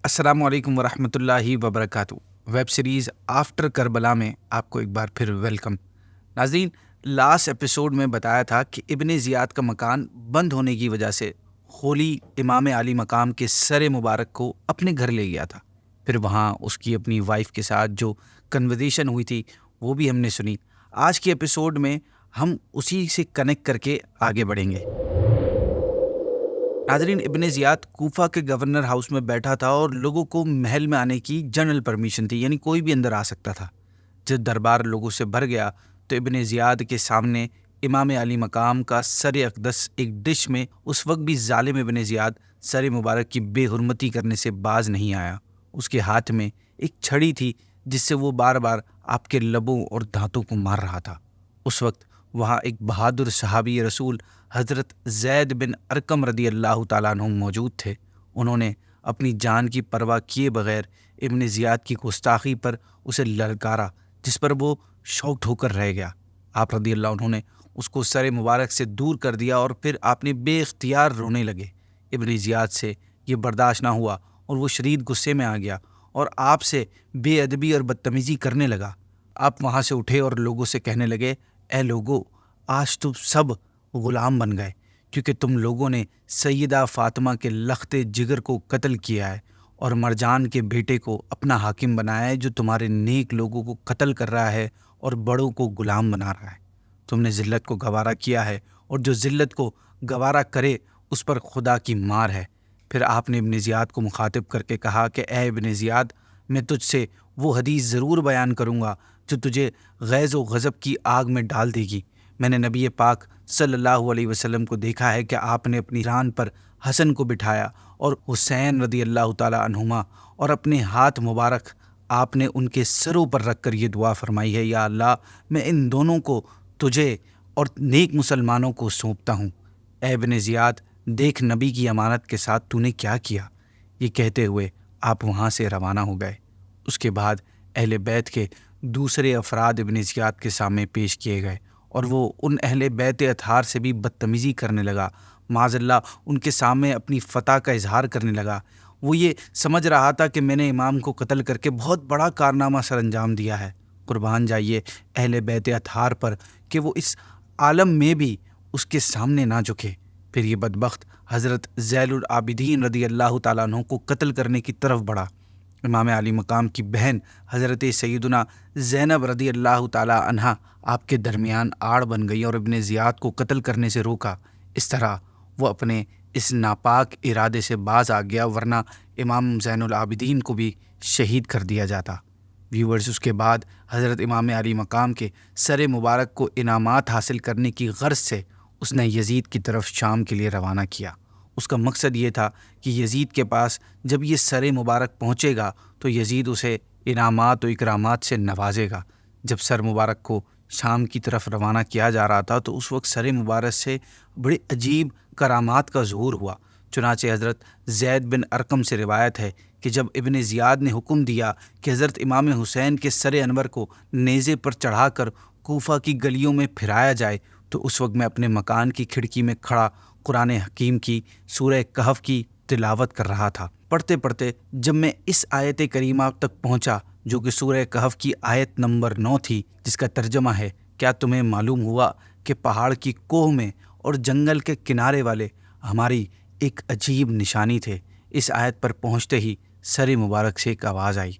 السلام علیکم ورحمۃ اللہ وبرکاتہ۔ ویب سیریز آفٹر کربلا میں آپ کو ایک بار پھر ویلکم۔ ناظرین، لاسٹ ایپیسوڈ میں بتایا تھا کہ ابن زیاد کا مکان بند ہونے کی وجہ سے خولی امام علی مقام کے سر مبارک کو اپنے گھر لے گیا تھا۔ پھر وہاں اس کی اپنی وائف کے ساتھ جو کنورزیشن ہوئی تھی وہ بھی ہم نے سنی۔ آج کے ایپیسوڈ میں ہم اسی سے کنیکٹ کر کے آگے بڑھیں گے۔ ناظرین، ابن زیاد کوفہ کے گورنر ہاؤس میں بیٹھا تھا اور لوگوں کو محل میں آنے کی جنرل پرمیشن تھی، یعنی کوئی بھی اندر آ سکتا تھا۔ جب دربار لوگوں سے بھر گیا تو ابن زیاد کے سامنے امام علی مقام کا سر اقدس ایک ڈش میں اس وقت بھی ظالم ابن زیاد سر مبارک کی بے حرمتی کرنے سے باز نہیں آیا۔ اس کے ہاتھ میں ایک چھڑی تھی جس سے وہ بار بار آپ کے لبوں اور دانتوں کو مار رہا تھا۔ اس وقت وہاں ایک بہادر صحابی رسول حضرت زید بن ارقم رضی اللہ تعالیٰ عنہ موجود تھے۔ انہوں نے اپنی جان کی پرواہ کیے بغیر ابن زیاد کی گستاخی پر اسے للکارا، جس پر وہ شاکڈ ہو کر رہ گیا۔ آپ رضی اللہ عنہ نے اس کو سر مبارک سے دور کر دیا اور پھر آپ نے بے اختیار رونے لگے۔ ابن زیاد سے یہ برداشت نہ ہوا اور وہ شدید غصے میں آ گیا اور آپ سے بے ادبی اور بدتمیزی کرنے لگا۔ آپ وہاں سے اٹھے اور لوگوں سے کہنے لگے، اے لوگو، آج تم سب غلام بن گئے، کیونکہ تم لوگوں نے سیدہ فاطمہ کے لخت جگر کو قتل کیا ہے اور مرجان کے بیٹے کو اپنا حاکم بنایا ہے، جو تمہارے نیک لوگوں کو قتل کر رہا ہے اور بڑوں کو غلام بنا رہا ہے۔ تم نے ذلت کو گوارا کیا ہے، اور جو ذلت کو گوارا کرے اس پر خدا کی مار ہے۔ پھر آپ نے ابن زیاد کو مخاطب کر کے کہا کہ اے ابن زیاد، میں تجھ سے وہ حدیث ضرور بیان کروں گا جو تجھے غیظ و غضب کی آگ میں ڈال دے گی۔ میں نے نبی پاک صلی اللہ علیہ وسلم کو دیکھا ہے کہ آپ نے اپنی ران پر حسن کو بٹھایا اور حسین رضی اللہ تعالیٰ عنہما، اور اپنے ہاتھ مبارک آپ نے ان کے سروں پر رکھ کر یہ دعا فرمائی ہے، یا اللہ، میں ان دونوں کو تجھے اور نیک مسلمانوں کو سونپتا ہوں۔ اے ابن زیاد، دیکھ نبی کی امانت کے ساتھ تو نے کیا کیا۔ یہ کہتے ہوئے آپ وہاں سے روانہ ہو گئے۔ اس کے بعد اہل بیت کے دوسرے افراد ابن زیاد کے سامنے پیش کیے گئے اور وہ ان اہل بیت اطہار سے بھی بدتمیزی کرنے لگا۔ معاذ اللہ ان کے سامنے اپنی فتح کا اظہار کرنے لگا۔ وہ یہ سمجھ رہا تھا کہ میں نے امام کو قتل کر کے بہت بڑا کارنامہ سر انجام دیا ہے۔ قربان جائیے اہل بیت اطہار پر کہ وہ اس عالم میں بھی اس کے سامنے نہ جھکے۔ پھر یہ بدبخت حضرت زین العابدین رضی اللہ تعالیٰ عنہ کو قتل کرنے کی طرف بڑھا۔ امام علی مقام کی بہن حضرت سیدنا زینب رضی اللہ تعالیٰ عنہ آپ کے درمیان آڑ بن گئی اور ابن زیاد کو قتل کرنے سے روکا۔ اس طرح وہ اپنے اس ناپاک ارادے سے باز آ گیا، ورنہ امام زین العابدین کو بھی شہید کر دیا جاتا۔ ویورز، اس کے بعد حضرت امام علی مقام کے سر مبارک کو انعامات حاصل کرنے کی غرض سے اس نے یزید کی طرف شام کے لیے روانہ کیا۔ اس کا مقصد یہ تھا کہ یزید کے پاس جب یہ سر مبارک پہنچے گا تو یزید اسے انعامات و اکرامات سے نوازے گا۔ جب سر مبارک کو شام کی طرف روانہ کیا جا رہا تھا تو اس وقت سر مبارک سے بڑے عجیب کرامات کا ظہور ہوا۔ چنانچہ حضرت زید بن ارقم سے روایت ہے کہ جب ابن زیاد نے حکم دیا کہ حضرت امام حسین کے سر انور کو نیزے پر چڑھا کر کوفہ کی گلیوں میں پھرایا جائے، تو اس وقت میں اپنے مکان کی کھڑکی میں کھڑا قرآن حکیم کی سورہ کہف کی تلاوت کر رہا تھا۔ پڑھتے پڑھتے جب میں اس آیت کریمہ تک پہنچا جو کہ سورہ کہف کی آیت نمبر 9 تھی، جس کا ترجمہ ہے، کیا تمہیں معلوم ہوا کہ پہاڑ کی کوہ میں اور جنگل کے کنارے والے ہماری ایک عجیب نشانی تھے۔ اس آیت پر پہنچتے ہی سر مبارک سے ایک آواز آئی،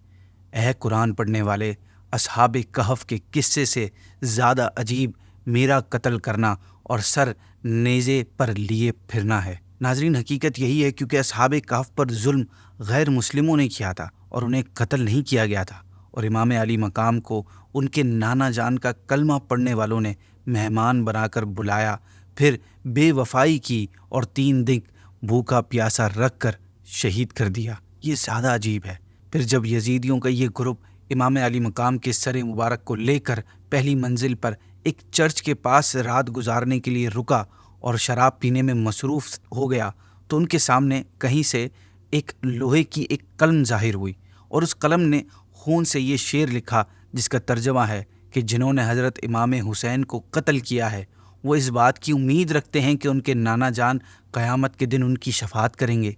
اے قرآن پڑھنے والے، اصحاب کہف کے قصے سے زیادہ عجیب میرا قتل کرنا اور سر نیزے پر لیے پھرنا ہے۔ ناظرین، حقیقت یہی ہے کیونکہ اصحاب کہف پر ظلم غیر مسلموں نے کیا تھا اور انہیں قتل نہیں کیا گیا تھا، اور امام علی مقام کو ان کے نانا جان کا کلمہ پڑھنے والوں نے مہمان بنا کر بلایا، پھر بے وفائی کی اور 3 دن بھوکا پیاسا رکھ کر شہید کر دیا۔ یہ زیادہ عجیب ہے۔ پھر جب یزیدیوں کا یہ گروپ امام علی مقام کے سر مبارک کو لے کر پہلی منزل پر ایک چرچ کے پاس رات گزارنے کے لیے رکا اور شراب پینے میں مصروف ہو گیا، تو ان کے سامنے کہیں سے ایک لوہے کی ایک قلم ظاہر ہوئی، اور اس قلم نے خون سے یہ شعر لکھا جس کا ترجمہ ہے کہ جنہوں نے حضرت امام حسین کو قتل کیا ہے وہ اس بات کی امید رکھتے ہیں کہ ان کے نانا جان قیامت کے دن ان کی شفاعت کریں گے۔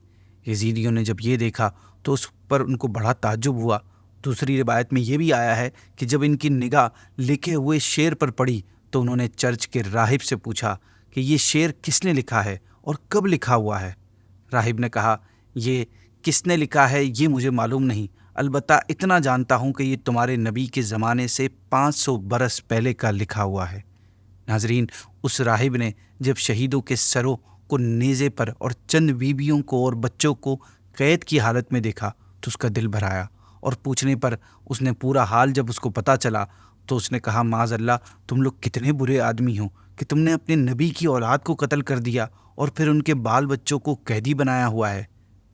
یزیدیوں نے جب یہ دیکھا تو اس پر ان کو بڑا تعجب ہوا۔ دوسری روایت میں یہ بھی آیا ہے کہ جب ان کی نگاہ لکھے ہوئے شعر پر پڑی تو انہوں نے چرچ کے راہب سے پوچھا کہ یہ شعر کس نے لکھا ہے اور کب لکھا ہوا ہے؟ راہب نے کہا، یہ کس نے لکھا ہے یہ مجھے معلوم نہیں، البتہ اتنا جانتا ہوں کہ یہ تمہارے نبی کے زمانے سے 500 برس پہلے کا لکھا ہوا ہے۔ ناظرین، اس راہب نے جب شہیدوں کے سروں کو نیزے پر اور چند بیویوں کو اور بچوں کو قید کی حالت میں دیکھا تو اس کا دل بھر آیا، اور پوچھنے پر اس نے پورا حال جب اس کو پتہ چلا تو اس نے کہا، معاذ اللہ، تم لوگ کتنے برے آدمی ہو کہ تم نے اپنے نبی کی اولاد کو قتل کر دیا اور پھر ان کے بال بچوں کو قیدی بنایا ہوا ہے۔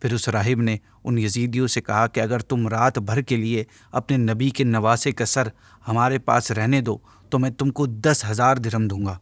پھر اس راہب نے ان یزیدیوں سے کہا کہ اگر تم رات بھر کے لیے اپنے نبی کے نواسے کا سر ہمارے پاس رہنے دو تو میں تم کو 10,000 درہم دوں گا۔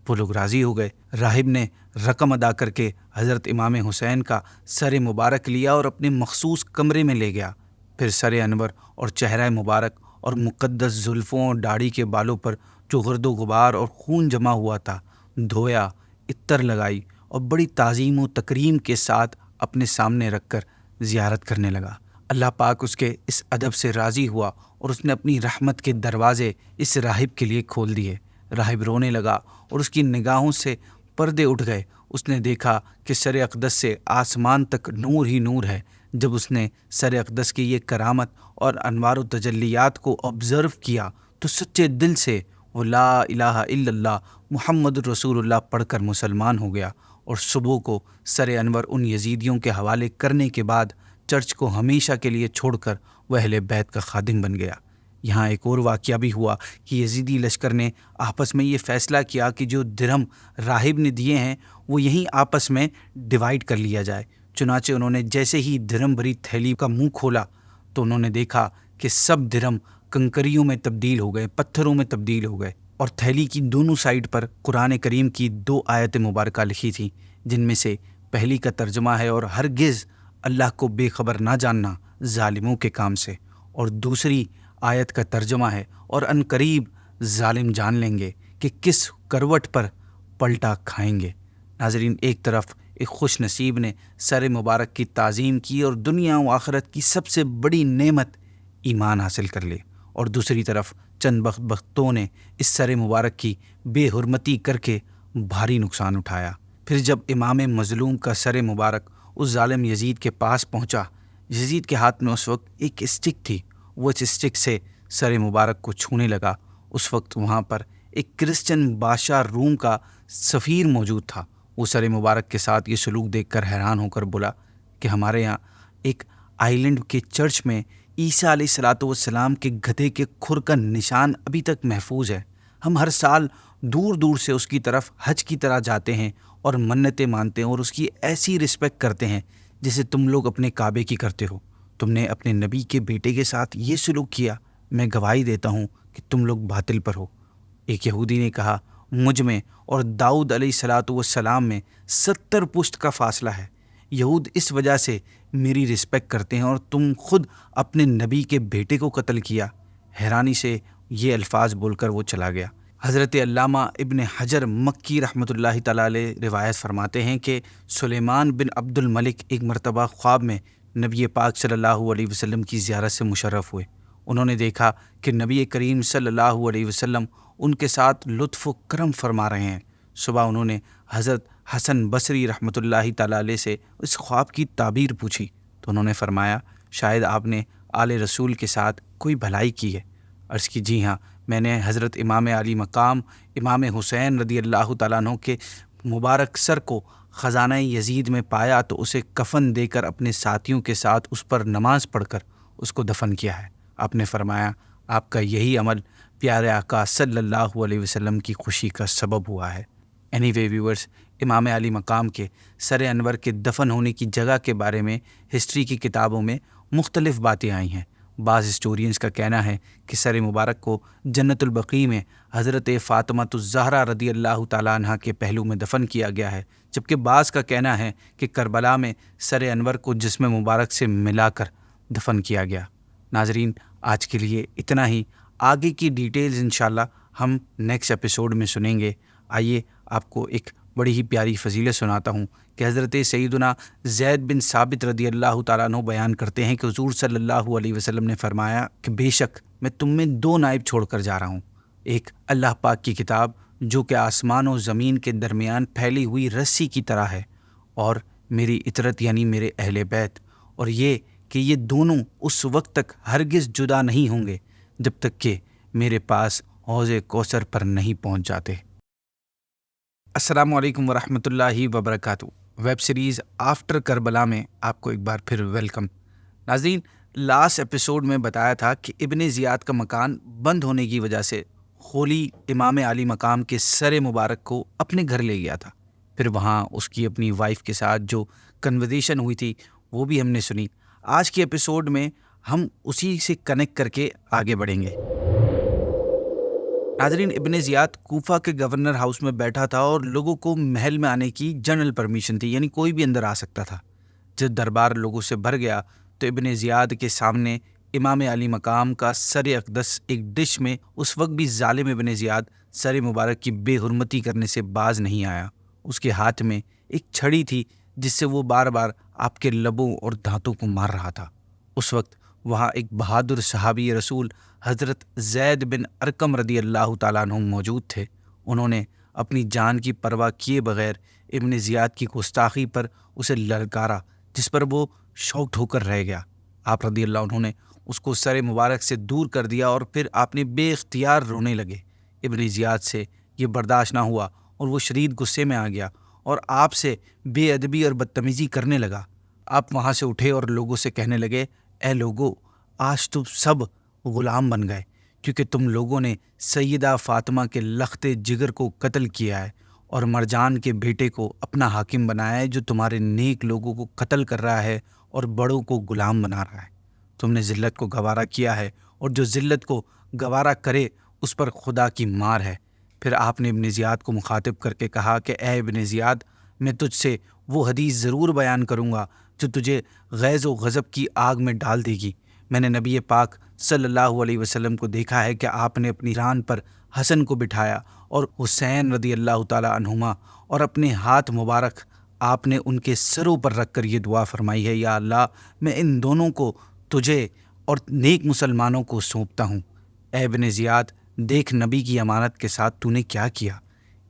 وہ لوگ راضی ہو گئے۔ راہب نے رقم ادا کر کے حضرت امام حسین کا سر مبارک لیا اور اپنے مخصوص کمرے میں لے گیا۔ پھر سر انور اور چہرہ مبارک اور مقدس زلفوں اور داڑھی کے بالوں پر جو گرد و غبار اور خون جمع ہوا تھا دھویا، عطر لگائی اور بڑی تعظیم و تکریم کے ساتھ اپنے سامنے رکھ کر زیارت کرنے لگا۔ اللہ پاک اس کے اس ادب سے راضی ہوا اور اس نے اپنی رحمت کے دروازے اس راہب کے لیے کھول دیے۔ راہب رونے لگا اور اس کی نگاہوں سے پردے اٹھ گئے۔ اس نے دیکھا کہ سر اقدس سے آسمان تک نور ہی نور ہے۔ جب اس نے سر اقدس کی یہ کرامت اور انوار و تجلیات کو آبزرو کیا تو سچے دل سے وہ لا الہ الا اللہ محمد رسول اللہ پڑھ کر مسلمان ہو گیا، اور صبح کو سر انور ان یزیدیوں کے حوالے کرنے کے بعد چرچ کو ہمیشہ کے لیے چھوڑ کر وہ اہل بیت کا خادم بن گیا۔ یہاں ایک اور واقعہ بھی ہوا کہ یزیدی لشکر نے آپس میں یہ فیصلہ کیا کہ جو درہم راہب نے دیے ہیں وہ یہیں آپس میں ڈیوائیڈ کر لیا جائے۔ چنانچہ انہوں نے جیسے ہی درہم بھری تھیلی کا منہ کھولا تو انہوں نے دیکھا کہ سب درہم کنکریوں میں تبدیل ہو گئے، پتھروں میں تبدیل ہو گئے، اور تھیلی کی دونوں سائڈ پر قرآن کریم کی 2 آیت مبارکہ لکھی تھیں، جن میں سے پہلی کا ترجمہ ہے، اور ہرگز اللہ کو بے خبر نہ جاننا ظالموں کے کام سے، اور دوسری آیت کا ترجمہ ہے، اور ان قریب ظالم جان لیں گے کہ کس کروٹ پر پلٹا کھائیں گے۔ ناظرین، ایک طرف ایک خوش نصیب نے سر مبارک کی تعظیم کی اور دنیا و آخرت کی سب سے بڑی نعمت ایمان حاصل کر لی، اور دوسری طرف چند بدبختوں نے اس سر مبارک کی بے حرمتی کر کے بھاری نقصان اٹھایا۔ پھر جب امام مظلوم کا سر مبارک اس ظالم یزید کے پاس پہنچا، یزید کے ہاتھ میں اس وقت ایک اسٹک تھی، وہ اس اسٹک سے سر مبارک کو چھونے لگا۔ اس وقت وہاں پر ایک کرسچن بادشاہ روم کا سفیر موجود تھا۔ وہ سر مبارک کے ساتھ یہ سلوک دیکھ کر حیران ہو کر بولا کہ ہمارے یہاں ایک آئی لینڈ کے چرچ میں عیسیٰ علیہ الصلاۃ والسلام کے گدھے کے کھر کا نشان ابھی تک محفوظ ہے۔ ہم ہر سال دور دور سے اس کی طرف حج کی طرح جاتے ہیں اور منتیں مانتے ہیں اور اس کی ایسی رسپیکٹ کرتے ہیں جیسے تم لوگ اپنے کعبے کی کرتے ہو۔ تم نے اپنے نبی کے بیٹے کے ساتھ یہ سلوک کیا، میں گواہی دیتا ہوں کہ تم لوگ باطل پر ہو۔ ایک یہودی نے کہا، مجھ میں اور داؤد علیہ الصلاۃ والسلام میں 70 پشت کا فاصلہ ہے۔ یہود اس وجہ سے میری رسپیکٹ کرتے ہیں اور تم خود اپنے نبی کے بیٹے کو قتل کیا۔ حیرانی سے یہ الفاظ بول کر وہ چلا گیا۔ حضرت علامہ ابن حجر مکی رحمۃ اللہ تعالیٰ علیہ روایت فرماتے ہیں کہ سلیمان بن عبد الملک ایک مرتبہ خواب میں نبی پاک صلی اللہ علیہ وسلم کی زیارت سے مشرف ہوئے۔ انہوں نے دیکھا کہ نبی کریم صلی اللہ علیہ وسلم ان کے ساتھ لطف و کرم فرما رہے ہیں۔ صبح انہوں نے حضرت حسن بصری رحمۃ اللہ تعالیٰ علیہ سے اس خواب کی تعبیر پوچھی تو انہوں نے فرمایا، شاید آپ نے آل رسول کے ساتھ کوئی بھلائی کی ہے۔ عرض کی، جی ہاں، میں نے حضرت امام علی مقام امام حسین رضی اللہ تعالیٰ عنہ کے مبارک سر کو خزانہ یزید میں پایا تو اسے کفن دے کر اپنے ساتھیوں کے ساتھ اس پر نماز پڑھ کر اس کو دفن کیا ہے۔ آپ نے فرمایا، آپ کا یہی عمل پیارے آقا صلی اللہ علیہ وسلم کی خوشی کا سبب ہوا ہے۔ اینی وے ویورز، امام علی مقام کے سر انور کے دفن ہونے کی جگہ کے بارے میں ہسٹری کی کتابوں میں مختلف باتیں آئی ہیں۔ بعض ہسٹورینز کا کہنا ہے کہ سر مبارک کو جنت البقیع میں حضرت فاطمہ الزہرا رضی اللہ تعالیٰ عنہ کے پہلو میں دفن کیا گیا ہے، جبکہ بعض کا کہنا ہے کہ کربلا میں سر انور کو جسم مبارک سے ملا کر دفن کیا گیا۔ ناظرین، آج کے لیے اتنا ہی۔ آگے کی ڈیٹیلز انشاءاللہ ہم نیکسٹ ایپیسوڈ میں سنیں گے۔ آئیے آپ کو ایک بڑی ہی پیاری فضیلت سناتا ہوں کہ حضرت سیدنا زید بن ثابت رضی اللہ تعالیٰ عنہ بیان کرتے ہیں کہ حضور صلی اللہ علیہ وسلم نے فرمایا کہ بے شک میں تم میں 2 نائب چھوڑ کر جا رہا ہوں، ایک اللہ پاک کی کتاب جو کہ آسمان و زمین کے درمیان پھیلی ہوئی رسی کی طرح ہے، اور میری اطرت یعنی میرے اہل بیت، اور یہ کہ یہ دونوں اس وقت تک ہرگز جدا نہیں ہوں گے جب تک کہ میرے پاس حوض کوثر پر نہیں پہنچ جاتے۔ السلام علیکم ورحمۃ اللہ وبرکاتہ۔ ویب سیریز آفٹر کربلا میں آپ کو ایک بار پھر ویلکم۔ ناظرین، لاسٹ ایپیسوڈ میں بتایا تھا کہ ابن زیاد کا مکان بند ہونے کی وجہ سے خولی امام علی مقام کے سر مبارک کو اپنے گھر لے گیا تھا۔ پھر وہاں اس کی اپنی وائف کے ساتھ جو کنورزیشن ہوئی تھی وہ بھی ہم نے سنی۔ آج کے ایپیسوڈ میں ہم اسی سے کنیکٹ کر کے آگے بڑھیں گے۔ ناظرین، ابن زیاد کوفہ کے گورنر ہاؤس میں بیٹھا تھا اور لوگوں کو محل میں آنے کی جنرل پرمیشن تھی، یعنی کوئی بھی اندر آ سکتا تھا۔ جب دربار لوگوں سے بھر گیا تو ابن زیاد کے سامنے امام علی مقام کا سر اقدس ایک ڈش میں اس وقت بھی ظالم ابن زیاد سر مبارک کی بے حرمتی کرنے سے باز نہیں آیا۔ اس کے ہاتھ میں ایک چھڑی تھی جس سے وہ بار بار آپ کے لبوں اور دانتوں کو مار رہا تھا۔ اس وقت وہاں ایک بہادر صحابی رسول حضرت زید بن ارقم رضی اللہ تعالیٰ عنہ موجود تھے۔ انہوں نے اپنی جان کی پرواہ کیے بغیر ابن زیاد کی گستاخی پر اسے للکارا، جس پر وہ شاکڈ ہو کر رہ گیا۔ آپ رضی اللہ عنہ نے اس کو سر مبارک سے دور کر دیا اور پھر آپ نے بے اختیار رونے لگے۔ ابن زیاد سے یہ برداشت نہ ہوا اور وہ شدید غصے میں آ گیا اور آپ سے بے ادبی اور بدتمیزی کرنے لگا۔ آپ وہاں سے اٹھے اور لوگوں سے کہنے لگے، اے لوگو، آج تم سب غلام بن گئے، کیونکہ تم لوگوں نے سیدہ فاطمہ کے لخت جگر کو قتل کیا ہے اور مرجان کے بیٹے کو اپنا حاکم بنایا ہے، جو تمہارے نیک لوگوں کو قتل کر رہا ہے اور بڑوں کو غلام بنا رہا ہے۔ تم نے ذلت کو گوارا کیا ہے، اور جو ذلت کو گوارا کرے اس پر خدا کی مار ہے۔ پھر آپ نے ابن زیاد کو مخاطب کر کے کہا کہ اے ابن زیاد، میں تجھ سے وہ حدیث ضرور بیان کروں گا جو تجھے غیظ و غضب کی آگ میں ڈال دے گی۔ میں نے نبی پاک صلی اللہ علیہ وسلم کو دیکھا ہے کہ آپ نے اپنی ران پر حسن کو بٹھایا اور حسین رضی اللہ تعالی عنہما، اور اپنے ہاتھ مبارک آپ نے ان کے سروں پر رکھ کر یہ دعا فرمائی ہے، یا اللہ، میں ان دونوں کو تجھے اور نیک مسلمانوں کو سونپتا ہوں۔ اے ابن زیاد، دیکھ نبی کی امانت کے ساتھ تو نے کیا کیا۔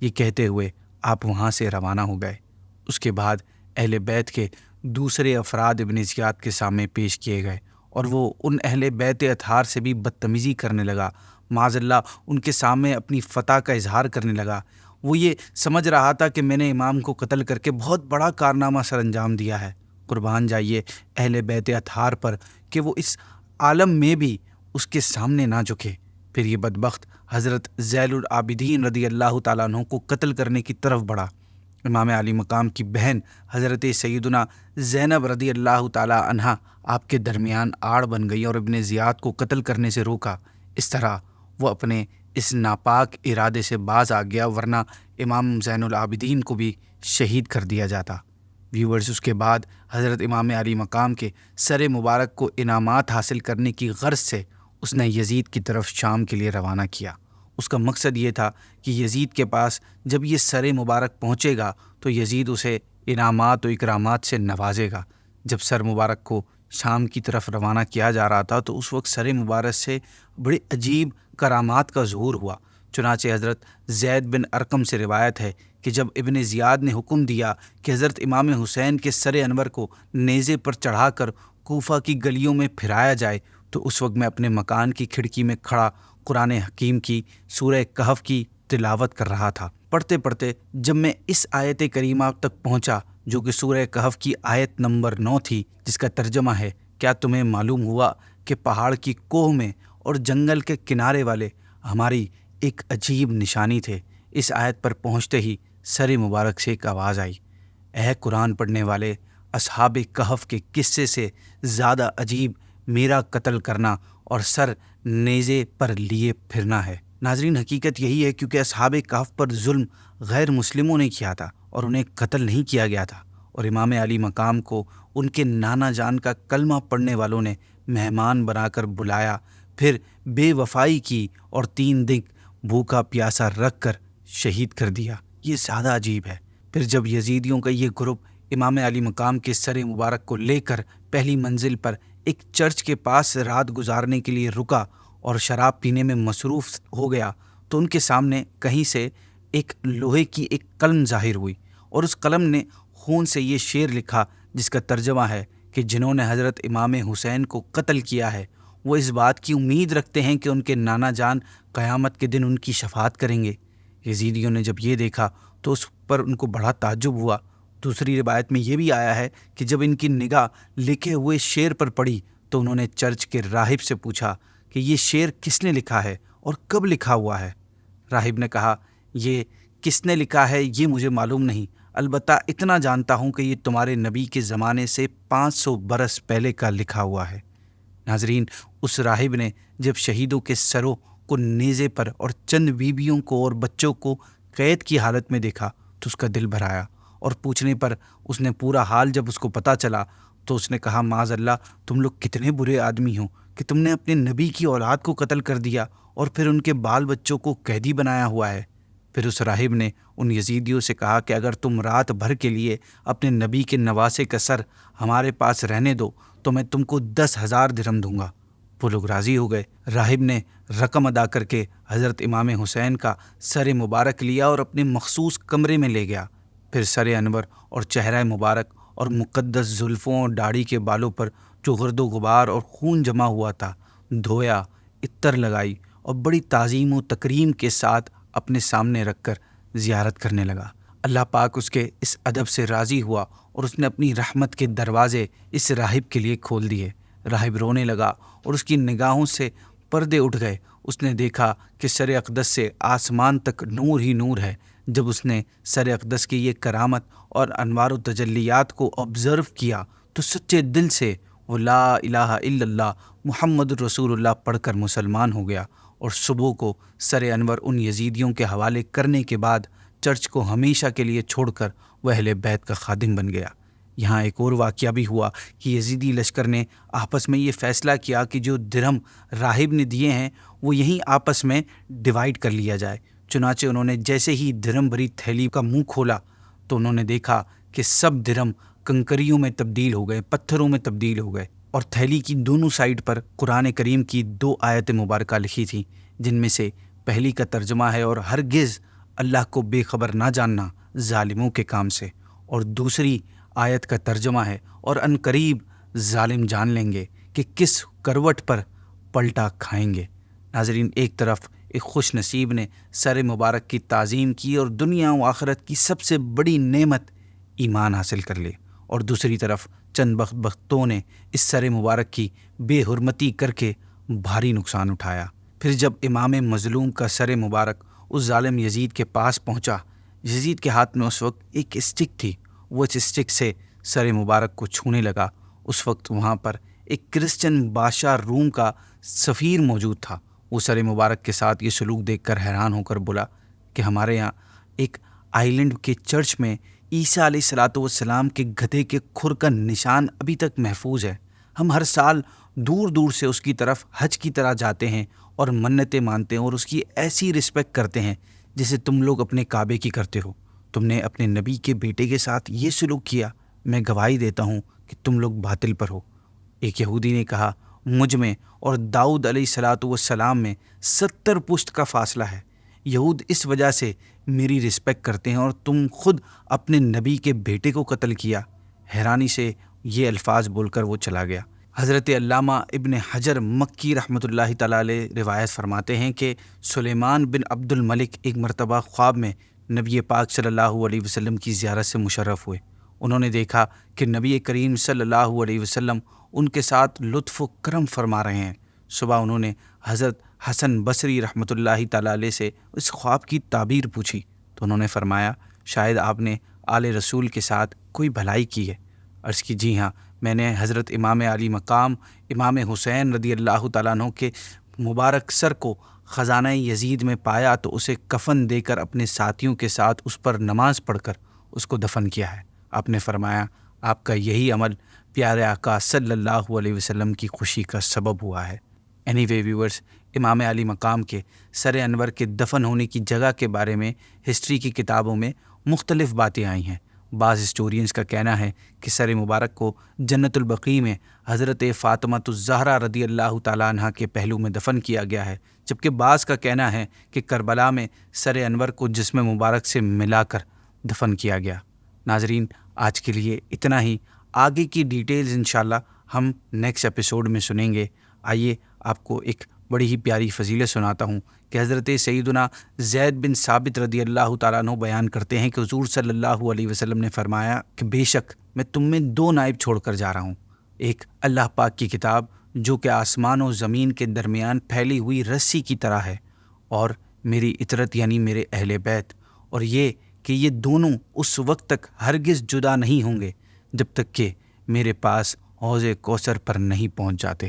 یہ کہتے ہوئے آپ وہاں سے روانہ ہو گئے۔ اس کے بعد اہل بیت کے دوسرے افراد ابن زیاد کے سامنے پیش کیے گئے اور وہ ان اہل بیت اطہار سے بھی بدتمیزی کرنے لگا۔ معاذ اللہ ان کے سامنے اپنی فتح کا اظہار کرنے لگا۔ وہ یہ سمجھ رہا تھا کہ میں نے امام کو قتل کر کے بہت بڑا کارنامہ سر انجام دیا ہے۔ قربان جائیے اہل بیت اطہار پر کہ وہ اس عالم میں بھی اس کے سامنے نہ جھکے۔ پھر یہ بدبخت حضرت زین العابدین رضی اللہ تعالیٰ عنہ کو قتل کرنے کی طرف بڑھا۔ امام علی مقام کی بہن حضرت سیدنا زینب رضی اللہ تعالیٰ عنہا آپ کے درمیان آڑ بن گئی اور ابن زیاد کو قتل کرنے سے روکا۔ اس طرح وہ اپنے اس ناپاک ارادے سے باز آ گیا، ورنہ امام زین العابدین کو بھی شہید کر دیا جاتا۔ ویورز، اس کے بعد حضرت امام علی مقام کے سر مبارک کو انعامات حاصل کرنے کی غرض سے اس نے یزید کی طرف شام کے لیے روانہ کیا۔ اس کا مقصد یہ تھا کہ یزید کے پاس جب یہ سر مبارک پہنچے گا تو یزید اسے انعامات و اکرامات سے نوازے گا۔ جب سر مبارک کو شام کی طرف روانہ کیا جا رہا تھا تو اس وقت سر مبارک سے بڑے عجیب کرامات کا ظہور ہوا۔ چنانچہ حضرت زید بن ارقم سے روایت ہے کہ جب ابن زیاد نے حکم دیا کہ حضرت امام حسین کے سر انور کو نیزے پر چڑھا کر کوفہ کی گلیوں میں پھرایا جائے، تو اس وقت میں اپنے مکان کی کھڑکی میں کھڑا قرآن حکیم کی سورہ کہف کی تلاوت کر رہا تھا۔ پڑھتے پڑھتے جب میں اس آیت کریمہ تک پہنچا جو کہ سورہ کہف کی آیت نمبر 9 تھی، جس کا ترجمہ ہے، کیا تمہیں معلوم ہوا کہ پہاڑ کی کوہ میں اور جنگل کے کنارے والے ہماری ایک عجیب نشانی تھے۔ اس آیت پر پہنچتے ہی سر مبارک سے ایک آواز آئی، اے قرآن پڑھنے والے، اصحاب کہف کے قصے سے زیادہ عجیب میرا قتل کرنا اور سر نیزے پر لیے پھرنا ہے۔ ناظرین، حقیقت یہی ہے کیونکہ اصحاب کہف پر ظلم غیر مسلموں نے کیا تھا اور انہیں قتل نہیں کیا گیا تھا، اور امام علی مقام کو ان کے نانا جان کا کلمہ پڑھنے والوں نے مہمان بنا کر بلایا، پھر بے وفائی کی اور 3 دن بھوکا پیاسا رکھ کر شہید کر دیا۔ یہ زیادہ عجیب ہے۔ پھر جب یزیدیوں کا یہ گروپ امام علی مقام کے سر مبارک کو لے کر پہلی منزل پر ایک چرچ کے پاس رات گزارنے کے لیے رکا اور شراب پینے میں مصروف ہو گیا تو ان کے سامنے کہیں سے ایک لوہے کی ایک قلم ظاہر ہوئی، اور اس قلم نے خون سے یہ شعر لکھا جس کا ترجمہ ہے کہ جنہوں نے حضرت امام حسین کو قتل کیا ہے وہ اس بات کی امید رکھتے ہیں کہ ان کے نانا جان قیامت کے دن ان کی شفاعت کریں گے۔ یزیدیوں نے جب یہ دیکھا تو اس پر ان کو بڑا تعجب ہوا۔ دوسری روایت میں یہ بھی آیا ہے کہ جب ان کی نگاہ لکھے ہوئے شعر پر پڑی تو انہوں نے چرچ کے راہب سے پوچھا کہ یہ شعر کس نے لکھا ہے اور کب لکھا ہوا ہے؟ راہب نے کہا، یہ کس نے لکھا ہے یہ مجھے معلوم نہیں، البتہ اتنا جانتا ہوں کہ یہ تمہارے نبی کے زمانے سے 500 برس پہلے کا لکھا ہوا ہے۔ ناظرین، اس راہب نے جب شہیدوں کے سروں کو نیزے پر اور چند بیویوں کو اور بچوں کو قید کی حالت میں دیکھا تو اس کا دل بھر آیا، اور پوچھنے پر اس نے پورا حال جب اس کو پتہ چلا تو اس نے کہا، معاذ اللہ، تم لوگ کتنے برے آدمی ہو کہ تم نے اپنے نبی کی اولاد کو قتل کر دیا اور پھر ان کے بال بچوں کو قیدی بنایا ہوا ہے۔ پھر اس راہب نے ان یزیدیوں سے کہا کہ اگر تم رات بھر کے لیے اپنے نبی کے نواسے کا سر ہمارے پاس رہنے دو تو میں تم کو 10,000 درہم دوں گا۔ وہ لوگ راضی ہو گئے۔ راہب نے رقم ادا کر کے حضرت امام حسین کا سر مبارک لیا اور اپنے مخصوص کمرے میں لے گیا۔ پھر سر انور اور چہرہ مبارک اور مقدس زلفوں اور داڑھی کے بالوں پر جو گرد و غبار اور خون جمع ہوا تھا دھویا، عطر لگائی اور بڑی تعظیم و تکریم کے ساتھ اپنے سامنے رکھ کر زیارت کرنے لگا۔ اللہ پاک اس کے اس ادب سے راضی ہوا اور اس نے اپنی رحمت کے دروازے اس راہب کے لیے کھول دیے۔ راہب رونے لگا اور اس کی نگاہوں سے پردے اٹھ گئے۔ اس نے دیکھا کہ سر اقدس سے آسمان تک نور ہی نور ہے۔ جب اس نے سر اقدس کی یہ کرامت اور انوار و تجلیات کو آبزرو کیا تو سچے دل سے وہ لا الہ الا اللہ محمد رسول اللہ پڑھ کر مسلمان ہو گیا، اور صبح کو سر انور ان یزیدیوں کے حوالے کرنے کے بعد چرچ کو ہمیشہ کے لیے چھوڑ کر وہ اہل بیت کا خادم بن گیا۔ یہاں ایک اور واقعہ بھی ہوا کہ یزیدی لشکر نے آپس میں یہ فیصلہ کیا کہ جو درہم راہب نے دیے ہیں وہ یہیں آپس میں ڈیوائیڈ کر لیا جائے۔ چنانچہ انہوں نے جیسے ہی درہم بھری تھیلی کا منہ کھولا تو انہوں نے دیکھا کہ سب درہم کنکریوں میں تبدیل ہو گئے، پتھروں میں تبدیل ہو گئے، اور تھیلی کی دونوں سائڈ پر قرآن کریم کی 2 آیت مبارکہ لکھی تھیں، جن میں سے پہلی کا ترجمہ ہے، اور ہرگز اللہ کو بے خبر نہ جاننا ظالموں کے کام سے، اور دوسری آیت کا ترجمہ ہے، اور ان قریب ظالم جان لیں گے کہ کس کروٹ پر پلٹا کھائیں گے۔ ناظرین، ایک طرف ایک خوش نصیب نے سر مبارک کی تعظیم کی اور دنیا و آخرت کی سب سے بڑی نعمت ایمان حاصل کر لی، اور دوسری طرف چند بدبختوں نے اس سر مبارک کی بے حرمتی کر کے بھاری نقصان اٹھایا۔ پھر جب امام مظلوم کا سر مبارک اس ظالم یزید کے پاس پہنچا، یزید کے ہاتھ میں اس وقت ایک اسٹک تھی، وہ اس اسٹک سے سر مبارک کو چھونے لگا۔ اس وقت وہاں پر ایک کرسچن بادشاہ روم کا سفیر موجود تھا۔ وہ سر مبارک کے ساتھ یہ سلوک دیکھ کر حیران ہو کر بولا کہ ہمارے یہاں ایک آئی لینڈ کے چرچ میں عیسیٰ علیہ الصلاۃ والسلام کے گدھے کے کھر کا نشان ابھی تک محفوظ ہے۔ ہم ہر سال دور دور سے اس کی طرف حج کی طرح جاتے ہیں اور منتیں مانتے ہیں اور اس کی ایسی رسپیکٹ کرتے ہیں جیسے تم لوگ اپنے کعبے کی کرتے ہو۔ تم نے اپنے نبی کے بیٹے کے ساتھ یہ سلوک کیا، میں گواہی دیتا ہوں کہ تم لوگ باطل پر ہو۔ ایک یہودی نے کہا، مجھ میں اور داؤد علیہ الصلاۃ والسلام میں 70 پشت کا فاصلہ ہے، یہود اس وجہ سے میری رسپیکٹ کرتے ہیں اور تم خود اپنے نبی کے بیٹے کو قتل کیا۔ حیرانی سے یہ الفاظ بول کر وہ چلا گیا۔ حضرت علامہ ابن حجر مکی رحمۃ اللہ تعالیٰ علیہ روایت فرماتے ہیں کہ سلیمان بن عبد الملک ایک مرتبہ خواب میں نبی پاک صلی اللہ علیہ وسلم کی زیارت سے مشرف ہوئے۔ انہوں نے دیکھا کہ نبی کریم صلی اللہ علیہ وسلم ان کے ساتھ لطف و کرم فرما رہے ہیں۔ صبح انہوں نے حضرت حسن بصری رحمۃ اللہ تعالیٰ علیہ سے اس خواب کی تعبیر پوچھی تو انہوں نے فرمایا، شاید آپ نے آل رسول کے ساتھ کوئی بھلائی کی ہے۔ عرض کی، جی ہاں، میں نے حضرت امام علی مقام امام حسین رضی اللہ تعالیٰ عنہ کے مبارک سر کو خزانہ یزید میں پایا تو اسے کفن دے کر اپنے ساتھیوں کے ساتھ اس پر نماز پڑھ کر اس کو دفن کیا ہے۔ آپ نے فرمایا، آپ کا یہی عمل پیارے آقا صلی اللہ علیہ وسلم کی خوشی کا سبب ہوا ہے۔ اینی وے ویورز، امام علی مقام کے سر انور کے دفن ہونے کی جگہ کے بارے میں ہسٹری کی کتابوں میں مختلف باتیں آئی ہیں۔ بعض ہسٹورینز کا کہنا ہے کہ سر مبارک کو جنت البقیع میں حضرت فاطمہ الزہرا رضی اللہ تعالیٰ عنہ کے پہلو میں دفن کیا گیا ہے، جبکہ بعض کا کہنا ہے کہ کربلا میں سر انور کو جسم مبارک سے ملا کر دفن کیا گیا۔ ناظرین، آج کے لیے اتنا ہی۔ آگے کی ڈیٹیلز انشاءاللہ ہم نیکسٹ ایپیسوڈ میں سنیں گے۔ آئیے آپ کو ایک بڑی ہی پیاری فضیلت سناتا ہوں کہ حضرت سیدنا زید بن ثابت رضی اللہ تعالیٰ عنہ بیان کرتے ہیں کہ حضور صلی اللہ علیہ وسلم نے فرمایا کہ بے شک میں تم میں 2 نائب چھوڑ کر جا رہا ہوں، ایک اللہ پاک کی کتاب جو کہ آسمان و زمین کے درمیان پھیلی ہوئی رسی کی طرح ہے، اور میری اطرت یعنی میرے اہل بیت، اور یہ کہ یہ دونوں اس وقت تک ہرگز جدا نہیں ہوں گے جب تک کہ میرے پاس حوض کوثر پر نہیں پہنچ جاتے۔